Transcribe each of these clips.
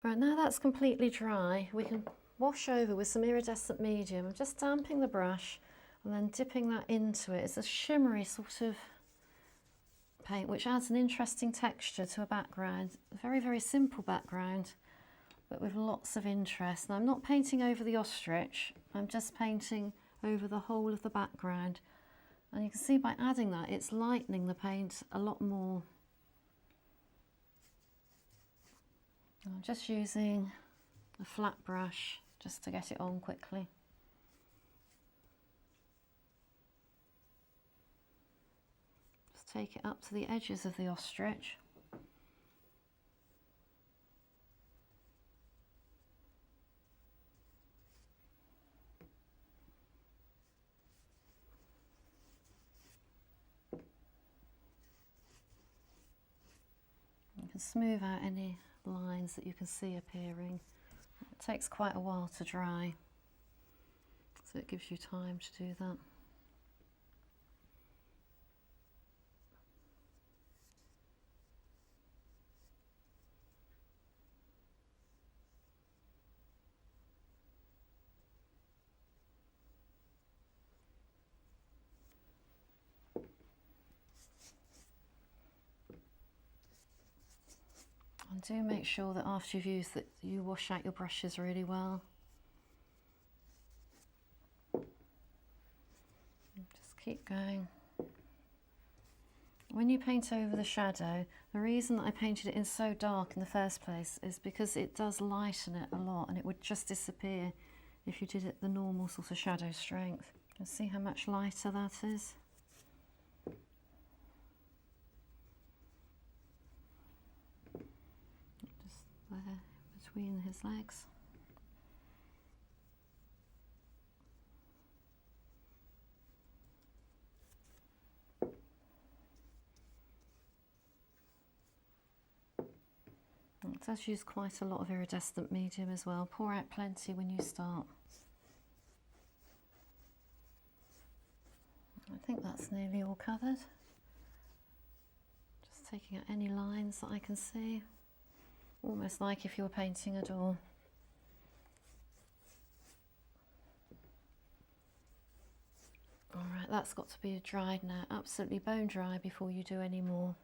Right, now that's completely dry, we can wash over with some iridescent medium. I'm just damping the brush and then dipping that into it. It's a shimmery sort of paint which adds an interesting texture to a background. A very, very simple background, but with lots of interest. Now I'm not painting over the ostrich, I'm just painting over the whole of the background. And you can see by adding that, it's lightening the paint a lot more. I'm just using a flat brush just to get it on quickly. Just take it up to the edges of the ostrich. You can smooth out any lines that you can see appearing. It takes quite a while to dry, so it gives you time to do that. And do make sure that after you've used it, you wash out your brushes really well. Just keep going. When you paint over the shadow, the reason that I painted it in so dark in the first place is because it does lighten it a lot, and it would just disappear if you did it the normal sort of shadow strength. You can see how much lighter that is. Just there between his legs. It does use quite a lot of iridescent medium as well. Pour out plenty when you start. I think that's nearly all covered. Just taking out any lines that I can see, almost like if you were painting a door. Alright, that's got to be dried now, absolutely bone dry before you do any more.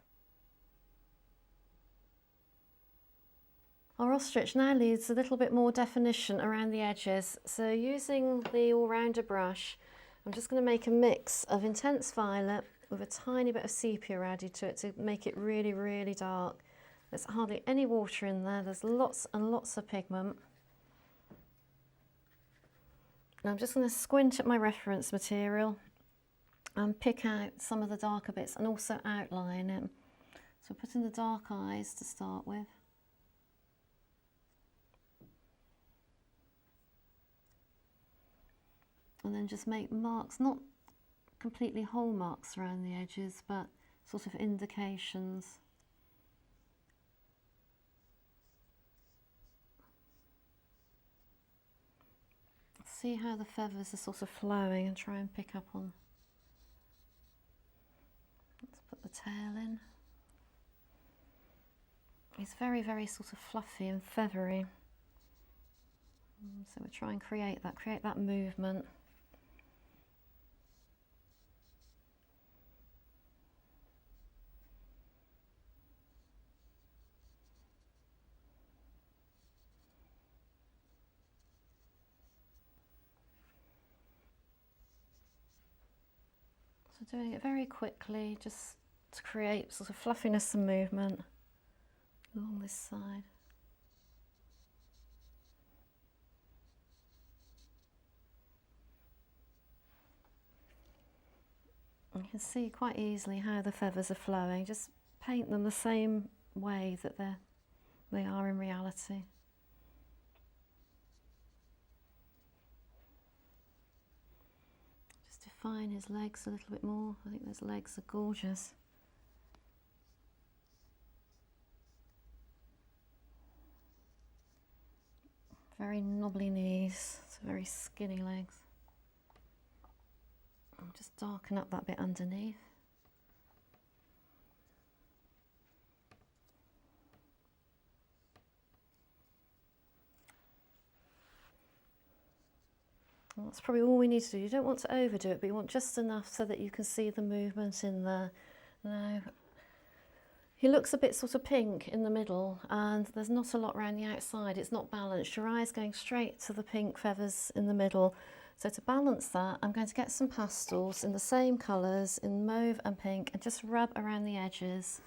Our ostrich now needs a little bit more definition around the edges, so using the all-rounder brush, I'm just going to make a mix of intense violet with a tiny bit of sepia added to it to make it really, really dark. There's hardly any water in there, there's lots and lots of pigment. And I'm just going to squint at my reference material and pick out some of the darker bits and also outline it. So put in the dark eyes to start with. And then just make marks, not completely whole marks around the edges, but sort of indications. See how the feathers are sort of flowing and try and pick up on. Let's put the tail in. It's very, very sort of fluffy and feathery. So we'll try and create that movement. So doing it very quickly, just to create sort of fluffiness and movement along this side. You can see quite easily how the feathers are flowing. Just paint them the same way that they are in reality. Just define his legs a little bit more. I think those legs are gorgeous. Very knobbly knees, so very skinny legs. I'll just darken up that bit underneath. And that's probably all we need to do. You don't want to overdo it, but you want just enough so that you can see the movement in there. Now, he looks a bit sort of pink in the middle, and there's not a lot around the outside. It's not balanced. Your eye's going straight to the pink feathers in the middle. So to balance that, I'm going to get some pastels in the same colours, in mauve and pink, and just rub around the edges.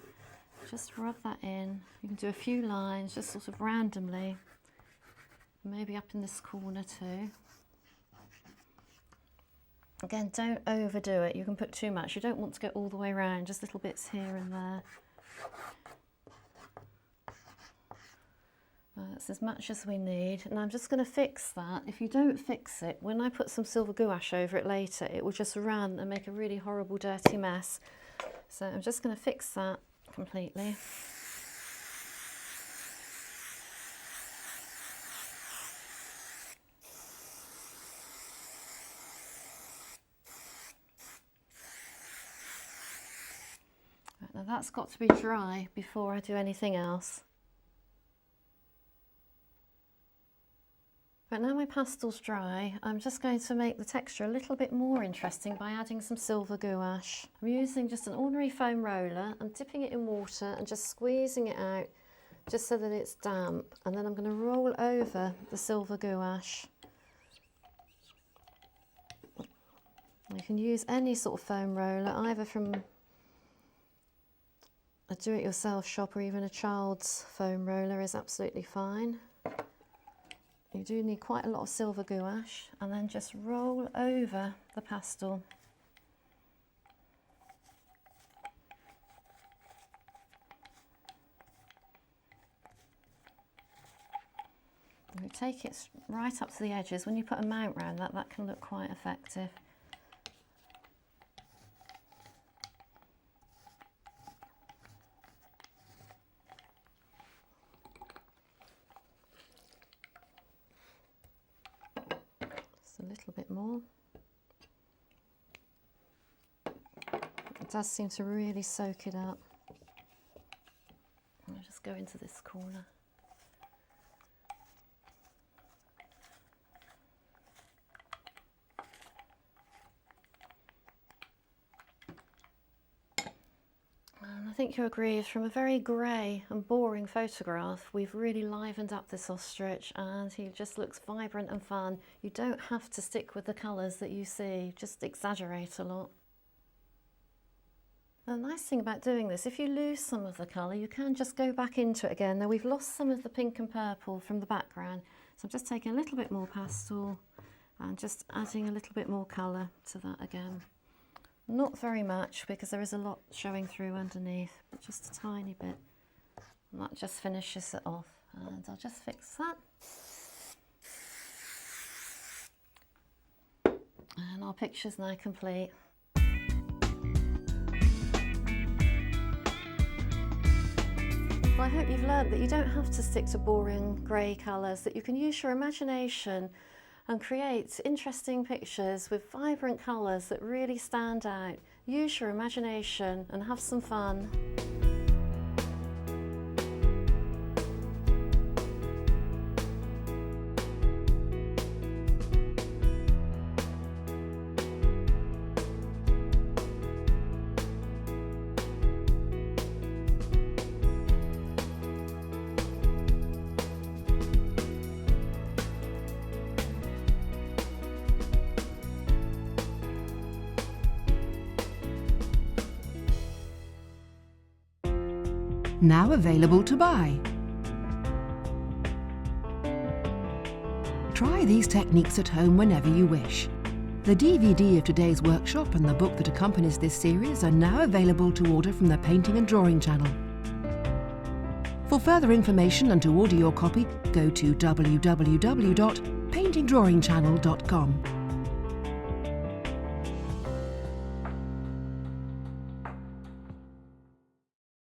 Just rub that in. You can do a few lines, just sort of randomly. Maybe up in this corner too. Again, don't overdo it. You can put too much. You don't want to go all the way around, just little bits here and there. That's as much as we need. And I'm just going to fix that. If you don't fix it, when I put some silver gouache over it later, it will just run and make a really horrible dirty mess. So I'm just going to fix that completely. Right, now that's got to be dry before I do anything else. Right, now my pastel's dry, I'm just going to make the texture a little bit more interesting by adding some silver gouache. I'm using just an ordinary foam roller. I'm dipping it in water and just squeezing it out just so that it's damp, and then I'm going to roll over the silver gouache. You can use any sort of foam roller, either from a do-it-yourself shop or even a child's foam roller is absolutely fine. You do need quite a lot of silver gouache, and then just roll over the pastel. You take it right up to the edges. When you put a mount around that, that can look quite effective. A little bit more. It does seem to really soak it up. I'll just go into this corner. And I think you agree, from a very grey and boring photograph, we've really livened up this ostrich, and he just looks vibrant and fun. You don't have to stick with the colours that you see, just exaggerate a lot. The nice thing about doing this, if you lose some of the colour, you can just go back into it again. Now we've lost some of the pink and purple from the background, so I'm just taking a little bit more pastel and just adding a little bit more colour to that again. Not very much, because there is a lot showing through underneath, but just a tiny bit. And that just finishes it off. And I'll just fix that. And our picture's now complete. Well, I hope you've learnt that you don't have to stick to boring grey colours, that you can use your imagination and create interesting pictures with vibrant colours that really stand out. Use your imagination and have some fun. Now available to buy. Try these techniques at home whenever you wish. The DVD of today's workshop and the book that accompanies this series are now available to order from the Painting and Drawing channel. For further information and to order your copy, go to www.paintingdrawingchannel.com.